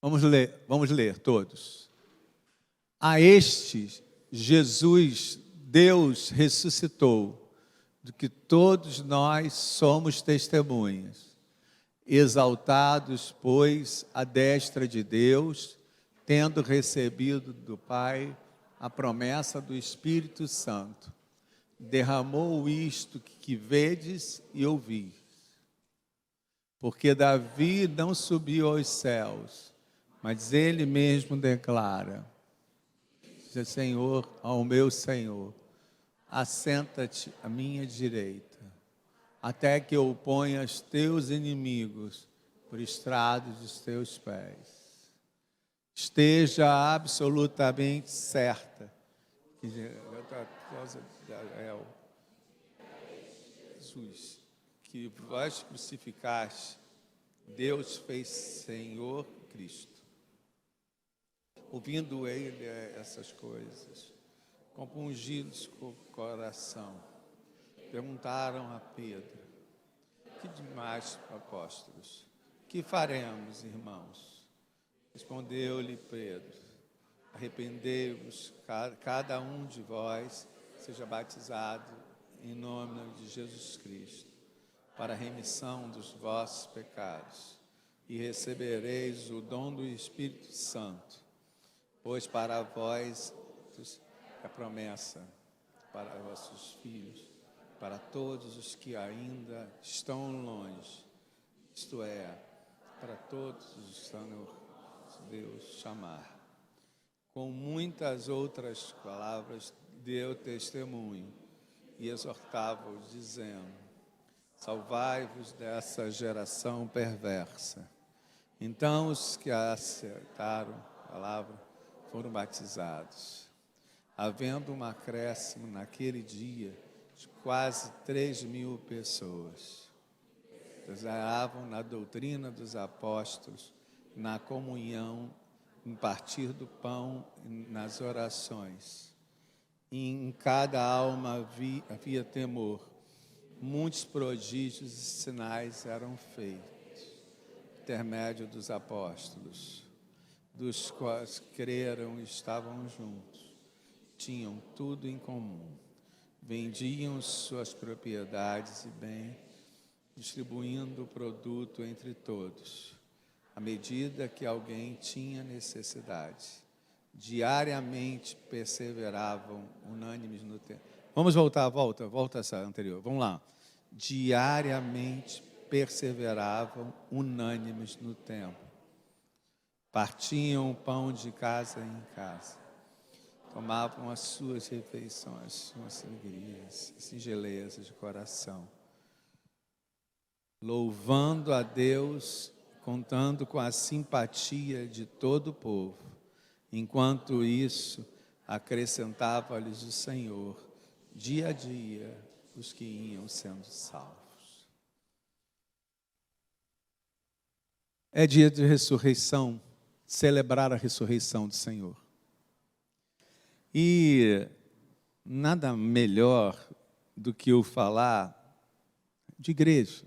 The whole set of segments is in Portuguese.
Vamos ler todos. A este Jesus, Deus ressuscitou, do que todos nós somos testemunhas. Exaltados, pois, à destra de Deus, tendo recebido do Pai a promessa do Espírito Santo, derramou isto que vedes e ouvis. Porque Davi não subiu aos céus, mas ele mesmo declara: diz Senhor ao meu Senhor, assenta-te à minha direita, até que eu ponha os teus inimigos por estrado dos teus pés. Esteja absolutamente certa que Jesus, que vós crucificaste, Deus fez Senhor Cristo. Ouvindo ele essas coisas, compungidos com o coração, perguntaram a Pedro: que demais, apóstolos? Que faremos, irmãos? Respondeu-lhe Pedro: arrependei-vos, cada um de vós seja batizado em nome de Jesus Cristo, para a remissão dos vossos pecados, e recebereis o dom do Espírito Santo, pois para vós é a promessa para vossos filhos, para todos os que ainda estão longe, isto é, para todos os que Senhor Deus chamar. Com muitas outras palavras deu testemunho e exortava-os, dizendo: salvai-vos dessa geração perversa. Então os que aceitaram a palavra foram batizados. Havendo um acréscimo naquele dia de quase 3.000 pessoas. Perseveravam na doutrina dos apóstolos, na comunhão, em partir do pão, nas orações. E em cada alma havia temor. Muitos prodígios e sinais eram feitos, intermédio dos apóstolos, dos quais creram e estavam juntos. Tinham tudo em comum. Vendiam suas propriedades e bens, distribuindo o produto entre todos, à medida que alguém tinha necessidade. Diariamente perseveravam unânimes no templo. Vamos volta essa anterior. Vamos lá. Diariamente perseveravam unânimes no templo. Partiam o pão de casa em casa. Tomavam as suas refeições, suas alegrias, singelezas de coração, louvando a Deus, contando com a simpatia de todo o povo. Enquanto isso, acrescentava-lhes o Senhor, dia a dia, os que iam sendo salvos. É dia de ressurreição, celebrar a ressurreição do Senhor. E nada melhor do que eu falar de igreja.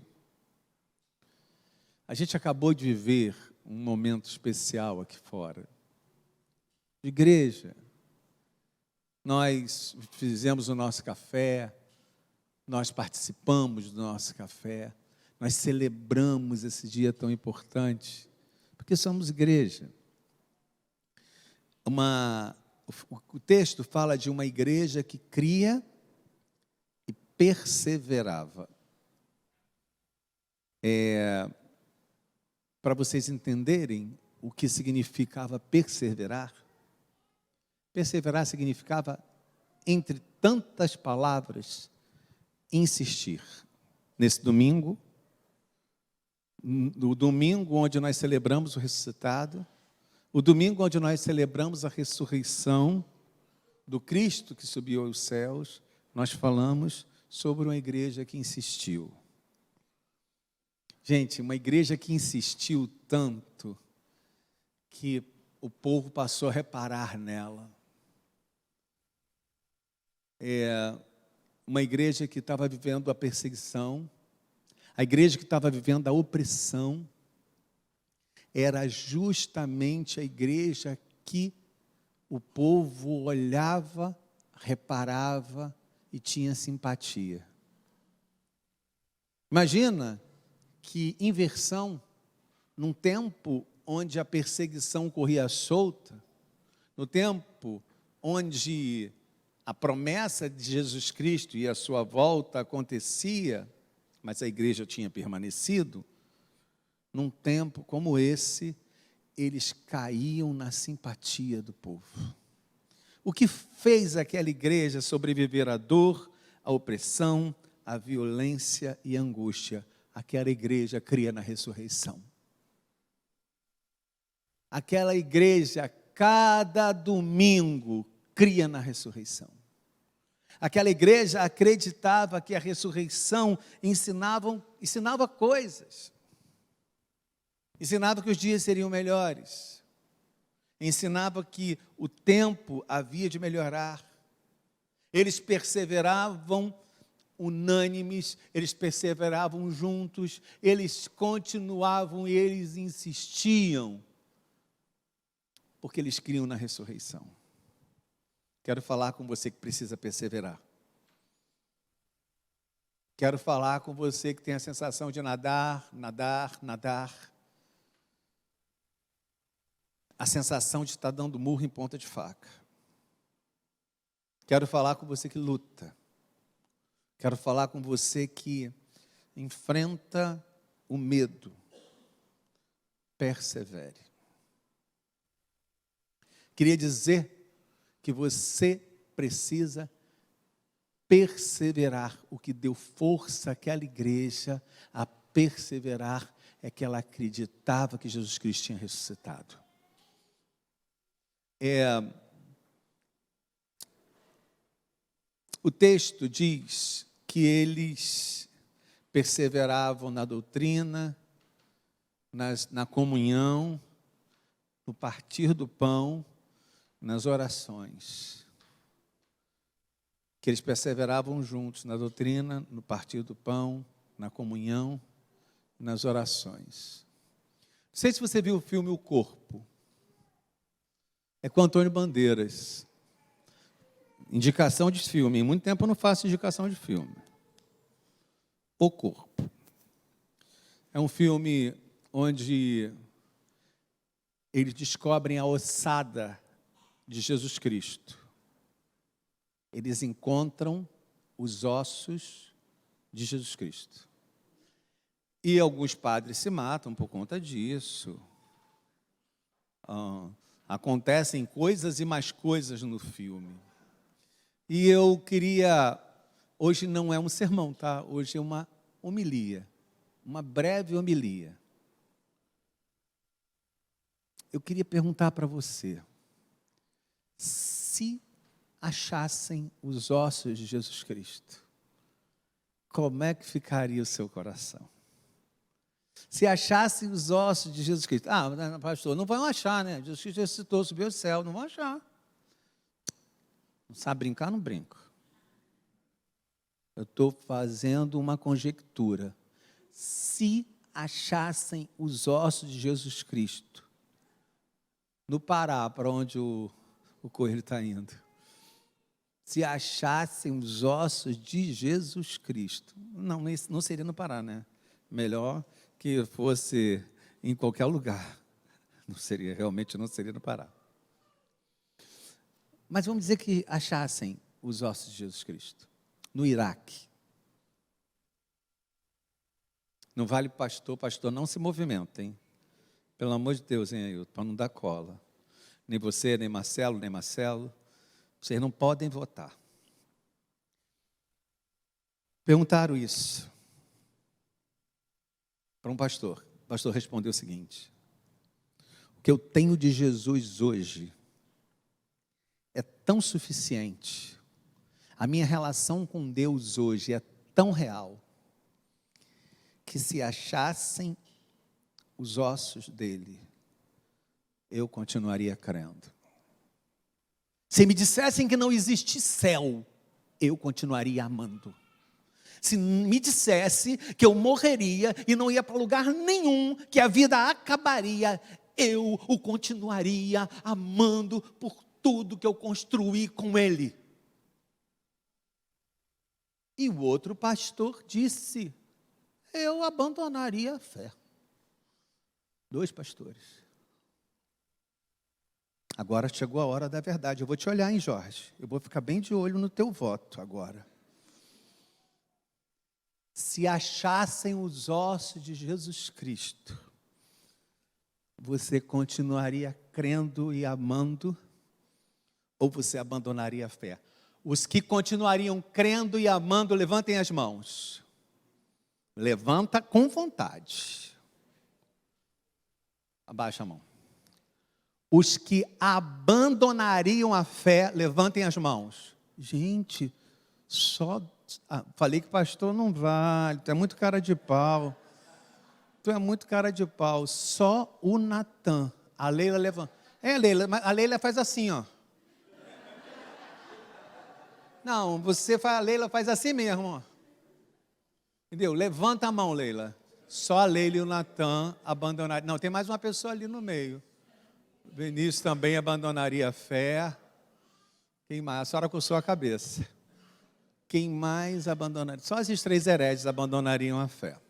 A gente acabou de viver um momento especial aqui fora. De igreja. Nós fizemos o nosso café, nós participamos do nosso café, nós celebramos esse dia tão importante, porque somos igreja. O texto fala de uma igreja que cria e perseverava. Para vocês entenderem o que significava perseverar, perseverar significava, entre tantas palavras, insistir. Nesse domingo, no domingo onde nós celebramos o ressuscitado, o domingo onde nós celebramos a ressurreição do Cristo que subiu aos céus, nós falamos sobre uma igreja que insistiu. Gente, uma igreja que insistiu tanto que o povo passou a reparar nela. Uma igreja que estava vivendo a perseguição, a igreja que estava vivendo a opressão. era justamente a igreja que o povo olhava, reparava e tinha simpatia. Imagina que inversão, num tempo onde a perseguição corria solta, no tempo onde a promessa de Jesus Cristo e a sua volta acontecia, mas a igreja tinha permanecido, num tempo como esse, eles caíam na simpatia do povo. O que fez aquela igreja sobreviver à dor, à opressão, à violência e à angústia? Aquela igreja cria na ressurreição. Aquela igreja, cada domingo, cria na ressurreição. Aquela igreja acreditava que a ressurreição ensinava coisas. Ensinava que os dias seriam melhores. Ensinava que o tempo havia de melhorar. Eles perseveravam unânimes, eles perseveravam juntos, eles continuavam e eles insistiam, porque eles criam na ressurreição. Quero falar com você que precisa perseverar. Quero falar com você que tem a sensação de nadar. A sensação de estar dando murro em ponta de faca. Quero falar com você que luta. Quero falar com você que enfrenta o medo. Persevere. Queria dizer que você precisa perseverar. O que deu força àquela igreja a perseverar é que ela acreditava que Jesus Cristo tinha ressuscitado. O texto diz que eles perseveravam na doutrina, na comunhão, no partir do pão, nas orações. Que eles perseveravam juntos na doutrina, no partir do pão, na comunhão, nas orações. Não sei se você viu o filme O Corpo. É com Antônio Bandeiras. Indicação de filme. Em muito tempo eu não faço indicação de filme. O Corpo. É um filme onde eles descobrem a ossada de Jesus Cristo. Eles encontram os ossos de Jesus Cristo. E alguns padres se matam por conta disso. Acontecem coisas e mais coisas no filme. E eu queria, hoje não é um sermão, tá? Hoje é uma homilia, uma breve homilia. Eu queria perguntar para você, se achassem os ossos de Jesus Cristo, como é que ficaria o seu coração? Se achassem os ossos de Jesus Cristo, pastor, não vão achar, né? Jesus Cristo ressuscitou, subiu ao céu, não vão achar. Não sabe brincar, não brinco. Eu estou fazendo uma conjectura. Se achassem os ossos de Jesus Cristo, no Pará, para onde o coelho está indo, se achassem os ossos de Jesus Cristo, não seria no Pará, né? Melhor que fosse em qualquer lugar. Realmente não seria no Pará. Mas vamos dizer que achassem os ossos de Jesus Cristo no Iraque. Não vale pastor não se movimenta, hein? Pelo amor de Deus, hein, Ailton, para não dar cola. Nem você, nem Marcelo, vocês não podem votar. Perguntaram isso para um pastor. O pastor respondeu o seguinte: o que eu tenho de Jesus hoje é tão suficiente, a minha relação com Deus hoje é tão real, que se achassem os ossos dele, eu continuaria crendo. Se me dissessem que não existe céu, eu continuaria amando. Se me dissesse que eu morreria e não ia para lugar nenhum, que a vida acabaria, eu o continuaria amando por tudo que eu construí com ele. E o outro pastor disse: eu abandonaria a fé. 2 pastores. Agora chegou a hora da verdade. Eu vou te olhar, hein, Jorge? Eu vou ficar bem de olho no teu voto agora. Se achassem os ossos de Jesus Cristo, você continuaria crendo e amando, ou você abandonaria a fé? Os que continuariam crendo e amando, levantem as mãos. Levanta com vontade. Abaixa a mão. Os que abandonariam a fé, levantem as mãos. Gente, só... falei que pastor não vale, tu é muito cara de pau. Tu é muito cara de pau. Só o Natan. A Leila levanta. Leila, a Leila faz assim, ó. Não, a Leila faz assim mesmo, ó. Entendeu? Levanta a mão, Leila. Só a Leila e o Natan abandonaram. Não, tem mais uma pessoa ali no meio. Vinícius também abandonaria a fé. Quem mais? A senhora coçou a cabeça. Quem mais abandonaria? Só esses 3 hereges abandonariam a fé.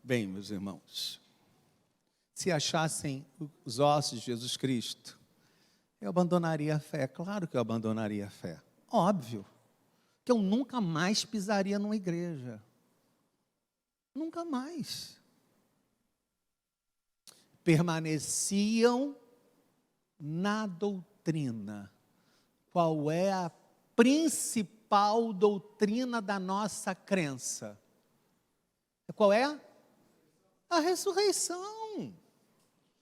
Bem, meus irmãos, se achassem os ossos de Jesus Cristo, eu abandonaria a fé. Claro que eu abandonaria a fé. Óbvio que eu nunca mais pisaria numa igreja. Nunca mais. Permaneciam na doutrina. Qual é a principal doutrina da nossa crença? Qual é? A ressurreição.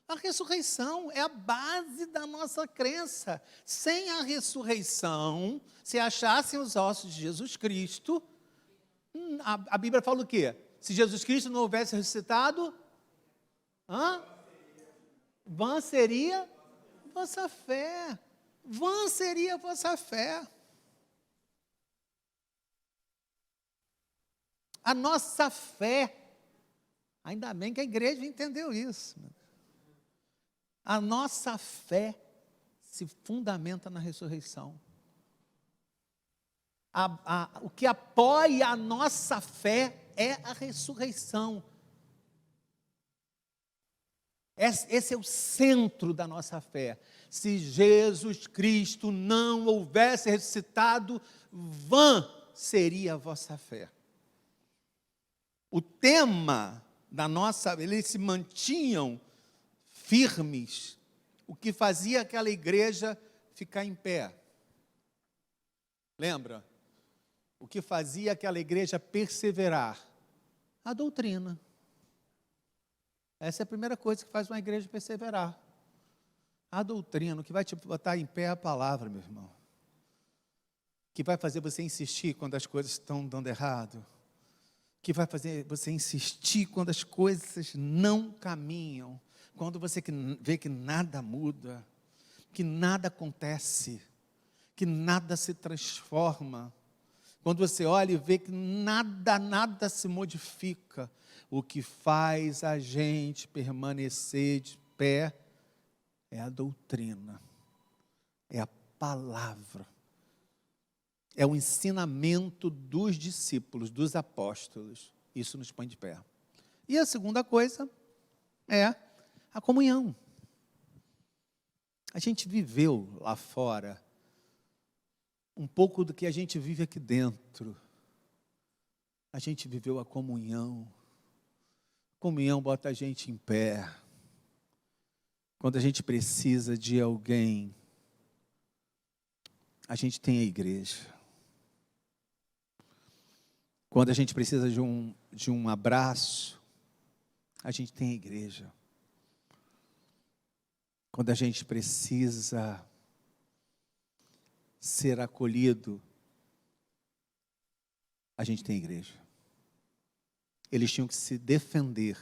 A ressurreição é a base da nossa crença. Sem a ressurreição, se achassem os ossos de Jesus Cristo, a Bíblia fala o quê? Se Jesus Cristo não houvesse ressuscitado, vã seria vossa fé. Vã seria vossa fé. A nossa fé, ainda bem que a igreja entendeu isso. A nossa fé se fundamenta na ressurreição. O que apoia a nossa fé é a ressurreição. Esse é o centro da nossa fé. Se Jesus Cristo não houvesse ressuscitado, vã seria a vossa fé. O tema da nossa, eles se mantinham firmes, o que fazia aquela igreja ficar em pé. Lembra? O que fazia aquela igreja perseverar? A doutrina. Essa é a primeira coisa que faz uma igreja perseverar. A doutrina, o que vai te botar em pé é a palavra, meu irmão. O que vai fazer você insistir quando as coisas estão dando errado. O que vai fazer você insistir quando as coisas não caminham. Quando você vê que nada muda, que nada acontece, que nada se transforma. Quando você olha e vê que nada se modifica. O que faz a gente permanecer de pé é a doutrina, é a palavra, é o ensinamento dos discípulos, dos apóstolos. Isso nos põe de pé. E a segunda coisa é a comunhão. A gente viveu lá fora um pouco do que a gente vive aqui dentro. A gente viveu a comunhão. Comunhão bota a gente em pé. Quando a gente precisa de alguém, a gente tem a igreja. Quando a gente precisa de um abraço, a gente tem a igreja. Quando a gente precisa ser acolhido, a gente tem a igreja. Eles tinham que se defender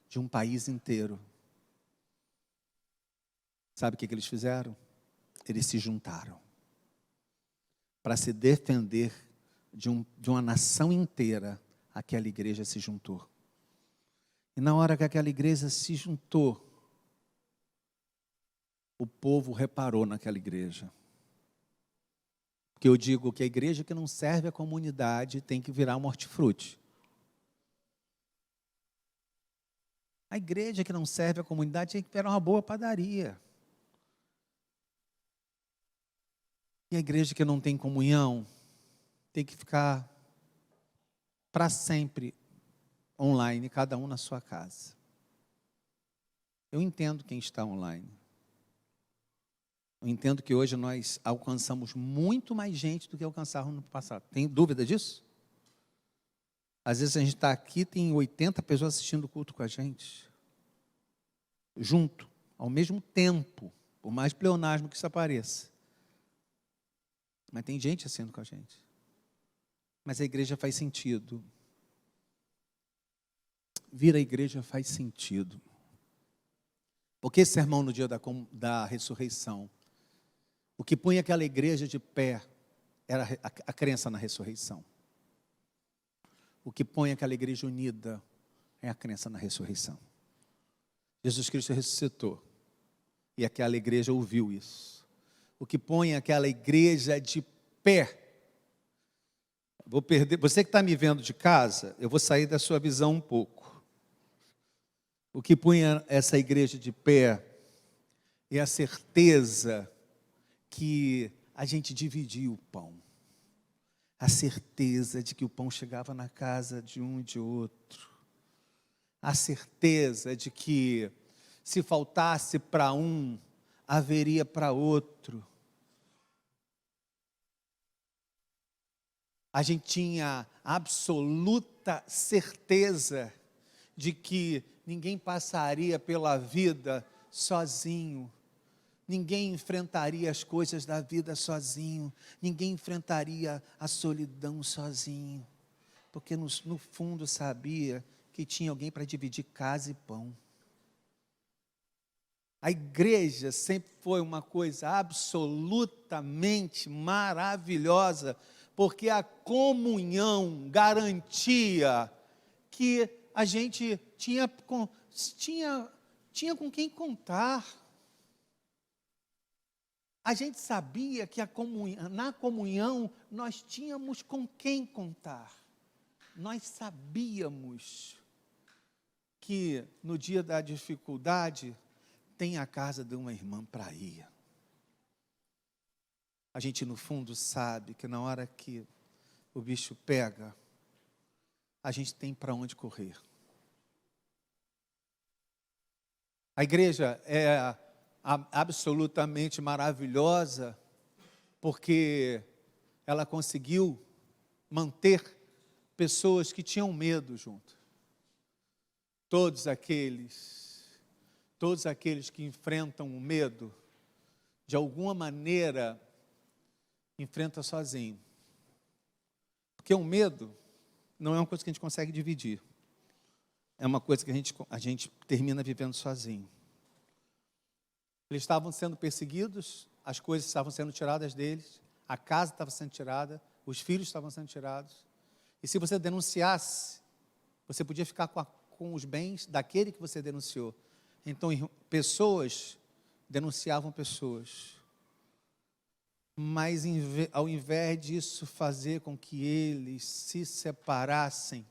de um país inteiro. Sabe o que eles fizeram? Eles se juntaram para se defender de uma nação inteira, aquela igreja se juntou. E na hora que aquela igreja se juntou, o povo reparou naquela igreja. Porque eu digo que a igreja que não serve a comunidade tem que virar um hortifruti. A igreja que não serve a comunidade tem que virar uma boa padaria. E a igreja que não tem comunhão tem que ficar para sempre online, cada um na sua casa. Eu entendo quem está online. Eu entendo que hoje nós alcançamos muito mais gente do que alcançávamos no passado. Tem dúvida disso? Às vezes a gente está aqui, tem 80 pessoas assistindo o culto com a gente. Junto, ao mesmo tempo, por mais pleonasmo que isso apareça. Mas tem gente assistindo com a gente. Mas a igreja faz sentido. Vir à igreja faz sentido. Porque esse sermão no dia da ressurreição, o que punha aquela igreja de pé era a crença na ressurreição. O que põe aquela igreja unida é a crença na ressurreição. Jesus Cristo ressuscitou e aquela igreja ouviu isso. O que põe aquela igreja de pé. Você que está me vendo de casa, eu vou sair da sua visão um pouco. O que punha essa igreja de pé é a certeza que a gente dividia o pão. A certeza de que o pão chegava na casa de um e de outro. A certeza de que se faltasse para um, haveria para outro. A gente tinha absoluta certeza de que ninguém passaria pela vida sozinho. Ninguém enfrentaria as coisas da vida sozinho. Ninguém enfrentaria a solidão sozinho. Porque no fundo sabia que tinha alguém para dividir casa e pão. A igreja sempre foi uma coisa absolutamente maravilhosa, porque a comunhão garantia que a gente tinha com quem contar. A gente sabia que na comunhão nós tínhamos com quem contar. Nós sabíamos que no dia da dificuldade tem a casa de uma irmã para ir. A gente no fundo sabe que na hora que o bicho pega, a gente tem para onde correr. A igreja é absolutamente maravilhosa, porque ela conseguiu manter pessoas que tinham medo junto. Todos aqueles que enfrentam o medo, de alguma maneira, enfrentam sozinho. Porque o medo não é uma coisa que a gente consegue dividir. É uma coisa que a gente termina vivendo sozinho. Eles estavam sendo perseguidos, as coisas estavam sendo tiradas deles, a casa estava sendo tirada, os filhos estavam sendo tirados. E se você denunciasse, você podia ficar com os bens daquele que você denunciou. Então, pessoas denunciavam pessoas. Mas ao invés disso fazer com que eles se separassem,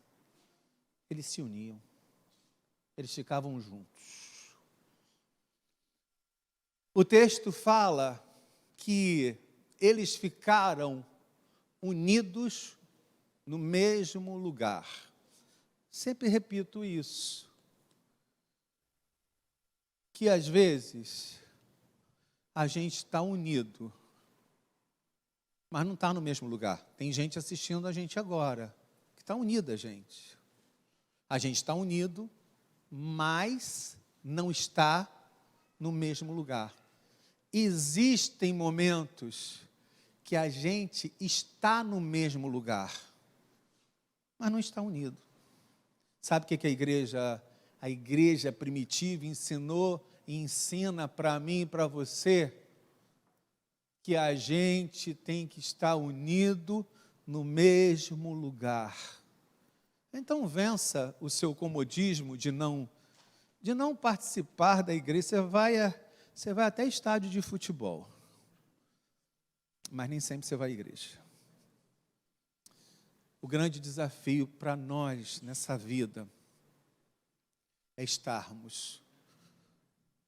eles se uniam. Eles ficavam juntos. O texto fala que eles ficaram unidos no mesmo lugar. Sempre repito isso. Que às vezes a gente está unido, mas não está no mesmo lugar. Tem gente assistindo a gente agora, que está unida a gente. A gente está unido, mas não está no mesmo lugar. Existem momentos que a gente está no mesmo lugar, mas não está unido. Sabe o que a igreja primitiva ensinou e ensina para mim e para você? Que a gente tem que estar unido no mesmo lugar. Então vença o seu comodismo de não participar da igreja. Você vai até estádio de futebol, mas nem sempre você vai à igreja. O grande desafio para nós nessa vida é estarmos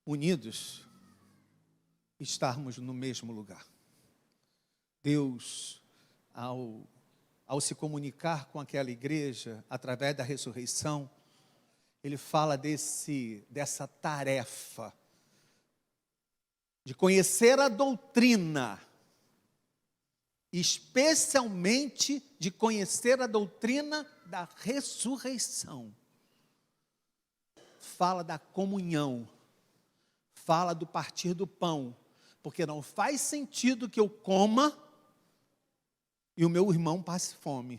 unidos, estarmos no mesmo lugar. Deus, ao se comunicar com aquela igreja, através da ressurreição, Ele fala dessa tarefa de conhecer a doutrina, especialmente de conhecer a doutrina da ressurreição. Fala da comunhão, fala do partir do pão, porque não faz sentido que eu coma e o meu irmão passe fome.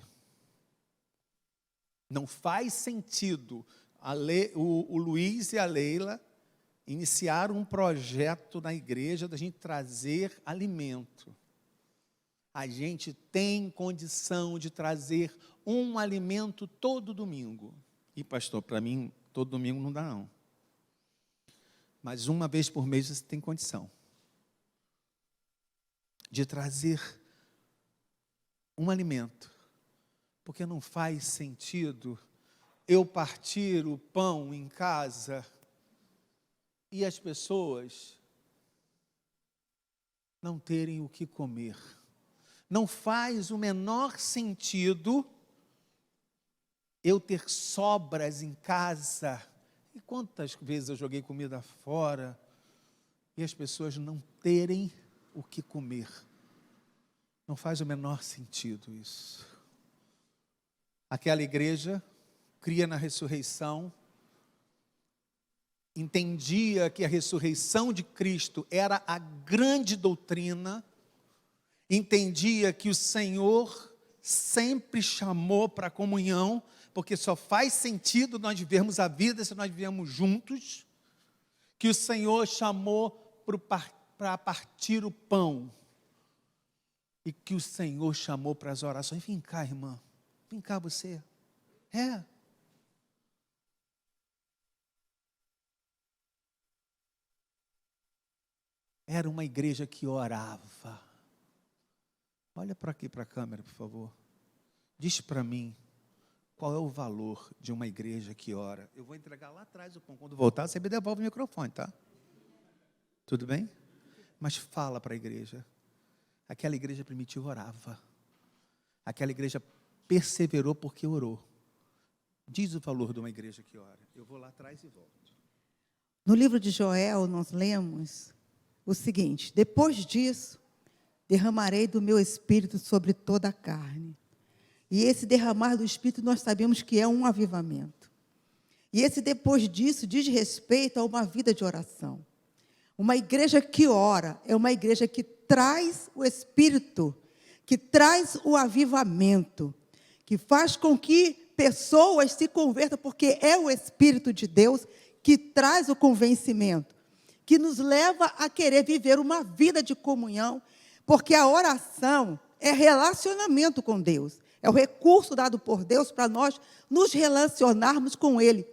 Não faz sentido. O Luiz e a Leila iniciaram um projeto na igreja da gente trazer alimento. A gente tem condição de trazer um alimento todo domingo. E pastor, para mim, todo domingo não dá não. Mas uma vez por mês você tem condição de trazer um alimento. Porque não faz sentido eu partir o pão em casa e as pessoas não terem o que comer. Não faz o menor sentido eu ter sobras em casa. E quantas vezes eu joguei comida fora e as pessoas não terem o que comer. Não faz o menor sentido isso. Aquela igreja cria na ressurreição, entendia que a ressurreição de Cristo era a grande doutrina, entendia que o Senhor sempre chamou para a comunhão, porque só faz sentido nós vivermos a vida se nós vivermos juntos, que o Senhor chamou para partir o pão, e que o Senhor chamou para as orações. Vem cá, irmã, vem cá você. Era uma igreja que orava. Olha para aqui, para a câmera, por favor. Diz para mim, qual é o valor de uma igreja que ora? Eu vou entregar lá atrás o pão. Quando voltar, você me devolve o microfone, tá? Tudo bem? Mas fala para a igreja. Aquela igreja primitiva orava. Aquela igreja perseverou porque orou. Diz o valor de uma igreja que ora. Eu vou lá atrás e volto. No livro de Joel, nós lemos o seguinte: depois disso, derramarei do meu espírito sobre toda a carne. E esse derramar do espírito nós sabemos que é um avivamento. E esse depois disso diz respeito a uma vida de oração. Uma igreja que ora é uma igreja que traz o espírito, que traz o avivamento, que faz com que pessoas se convertam, porque é o Espírito de Deus que traz o convencimento, que nos leva a querer viver uma vida de comunhão, porque a oração é relacionamento com Deus, é o recurso dado por Deus para nós nos relacionarmos com Ele.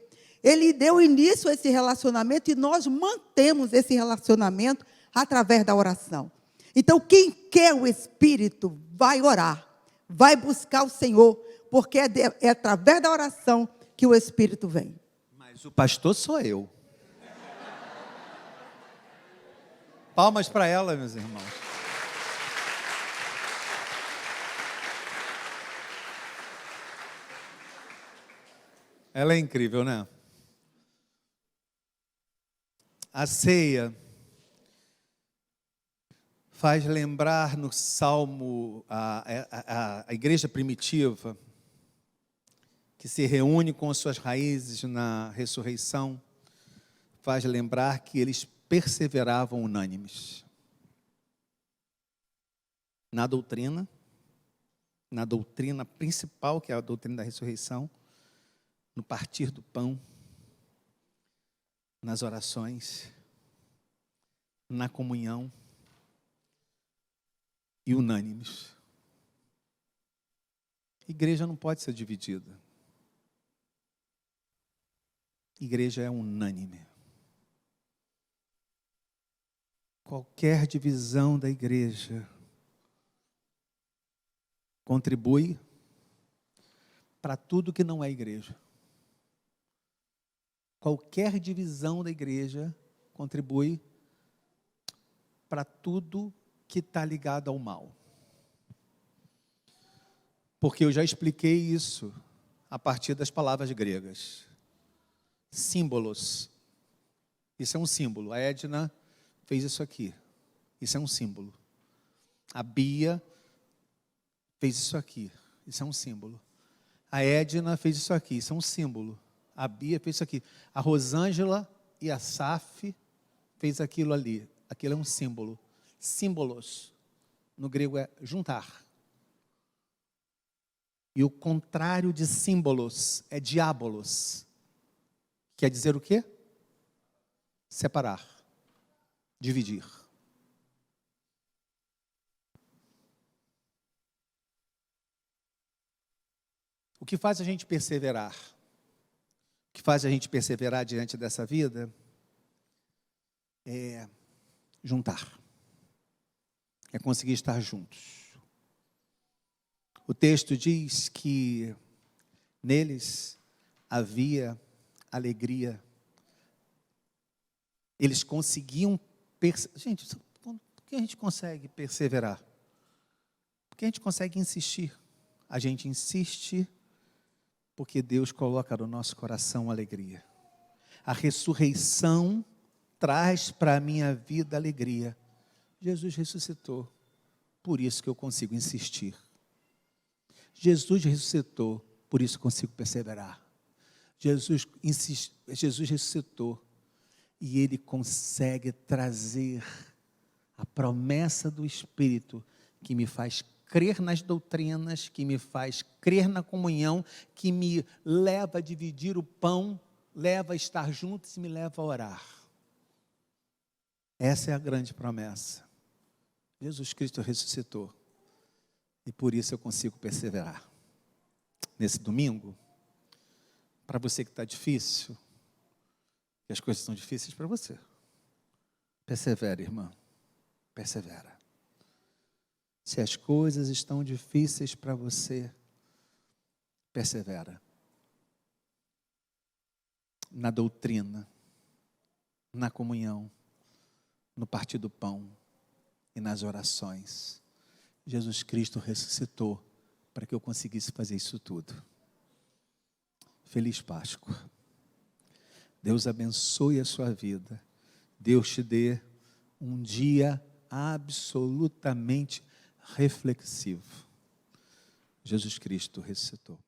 Ele deu início a esse relacionamento e nós mantemos esse relacionamento através da oração. Então, quem quer o Espírito vai orar, vai buscar o Senhor, porque é através da oração que o Espírito vem. Mas o pastor sou eu. Palmas para ela, meus irmãos. Ela é incrível, né? A ceia faz lembrar no Salmo a igreja primitiva, que se reúne com as suas raízes na ressurreição, faz lembrar que eles perseveravam unânimes na doutrina principal, que é a doutrina da ressurreição, no partir do pão, nas orações, na comunhão e unânimes. Igreja não pode ser dividida. Igreja é unânime. Qualquer divisão da igreja contribui para tudo que não é igreja. Qualquer divisão da igreja contribui para tudo que está ligado ao mal. Porque eu já expliquei isso a partir das palavras gregas. Símbolos. Isso é um símbolo. A Edna fez isso aqui. Isso é um símbolo. A Bia fez isso aqui. Isso é um símbolo. A Edna fez isso aqui. Isso é um símbolo. A Bia fez isso aqui. A Rosângela e a Saf fez aquilo ali. Aquilo é um símbolo. Símbolos. No grego é juntar. E o contrário de símbolos é diabolos. Quer dizer o quê? Separar. Dividir. O que faz a gente perseverar? O que faz a gente perseverar diante dessa vida é juntar. É conseguir estar juntos. O texto diz que neles havia alegria. Eles conseguiam gente, por que a gente consegue perseverar? Porque a gente consegue insistir. A gente insiste porque Deus coloca no nosso coração alegria. A ressurreição traz para a minha vida alegria. Jesus ressuscitou, por isso que eu consigo insistir. Jesus ressuscitou, por isso consigo perseverar. Jesus ressuscitou e Ele consegue trazer a promessa do Espírito que me faz crer nas doutrinas, que me faz crer na comunhão, que me leva a dividir o pão, leva a estar juntos e me leva a orar. Essa é a grande promessa. Jesus Cristo ressuscitou. E por isso eu consigo perseverar. Nesse domingo, para você que está difícil, que as coisas são difíceis para você, persevera, irmã, persevera. Se as coisas estão difíceis para você, persevera. Na doutrina, na comunhão, no partir do pão e nas orações. Jesus Cristo ressuscitou para que eu conseguisse fazer isso tudo. Feliz Páscoa. Deus abençoe a sua vida. Deus te dê um dia absolutamente reflexivo. Jesus Cristo ressuscitou.